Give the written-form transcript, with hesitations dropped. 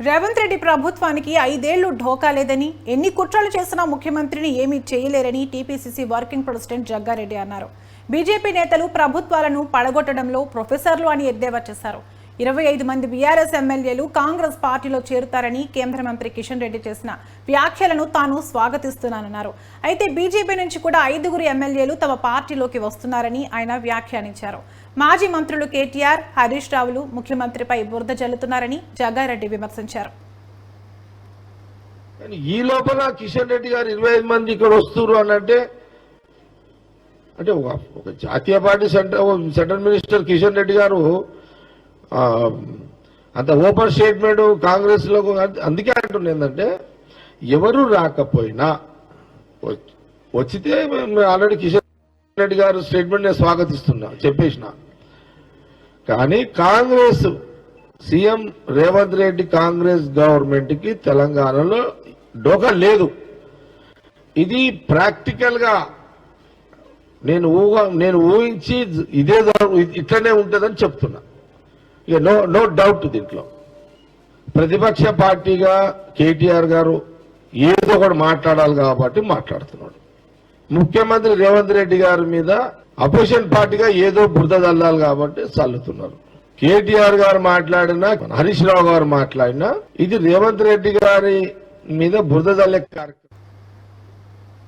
రేవంత్ రెడ్డి ప్రభుత్వానికి 5 ఏళ్లు ఢోకా లేదని, ఎన్ని కుట్రలు చేసినా ముఖ్యమంత్రిని ఏమీ చేయలేరని టీపీసీసీ వర్కింగ్ ప్రెసిడెంట్ జగ్గారెడ్డి అన్నారు. బీజేపీ నేతలు ప్రభుత్వాలను పడగొట్టడంలో ప్రొఫెసర్లు అని ఎద్దేవా చేశారు. 25 మంది బీఆర్ఎస్ ఎమ్మెల్యేలు కాంగ్రెస్ పార్టీలో చేరుతారని కేంద్ర మంత్రి కిషన్ రెడ్డి చేసిన వ్యాఖ్యలను తాను స్వాగతిస్తున్నానన్నారు. అయితే బీజేపీ నుంచి కూడా 5గురు ఎమ్మెల్యేలు తమ పార్టీలోకి వస్తున్నారని ఆయన వ్యాఖ్యానించారు. మాజీ మంత్రులు కేటీఆర్, హరీష్ రావులు ముఖ్యమంత్రిపై బురద జల్లుతున్నారని జగ్గారెడ్డి విమర్శించారు. ఈ లోపల కిషన్ రెడ్డి గారు 25 మంది ఇక్కడ వస్తున్నారు అనంటే ఒక జాతీయ party central minister Kishan Reddy గారు అంత ఓపెన్ స్టేట్మెంట్ కాంగ్రెస్ లో అందుకే అంటున్నా ఏంటంటే ఎవరు రాకపోయినా వచ్చితే ఆల్రెడీ కిషన్ రెడ్డి గారు స్టేట్మెంట్ నేను స్వాగతిస్తున్నా చెప్పేసిన. కానీ కాంగ్రెస్ సీఎం రేవంత్ రెడ్డి కాంగ్రెస్ గవర్నమెంట్ కి తెలంగాణలో డోకా లేదు. ఇది ప్రాక్టికల్ గా నేను ఊహించి ఇదే ఇట్లనే ఉంటుందని చెప్తున్నా. ఇక నో డౌట్ దీంట్లో ప్రతిపక్ష పార్టీగా కేటీఆర్ గారు ఏదో ఒకటి మాట్లాడాలి కాబట్టి మాట్లాడుతున్నాడు. ముఖ్యమంత్రి రేవంత్ రెడ్డి గారి మీద అపోజిషన్ పార్టీగా ఏదో బురద చల్లాలి కాబట్టి చల్లుతున్నారు. కేటీఆర్ గారు మాట్లాడినా, హరీష్ రావు గారు మాట్లాడినా ఇది రేవంత్ రెడ్డి గారి మీద బురద చల్లే కార్యక్రమం.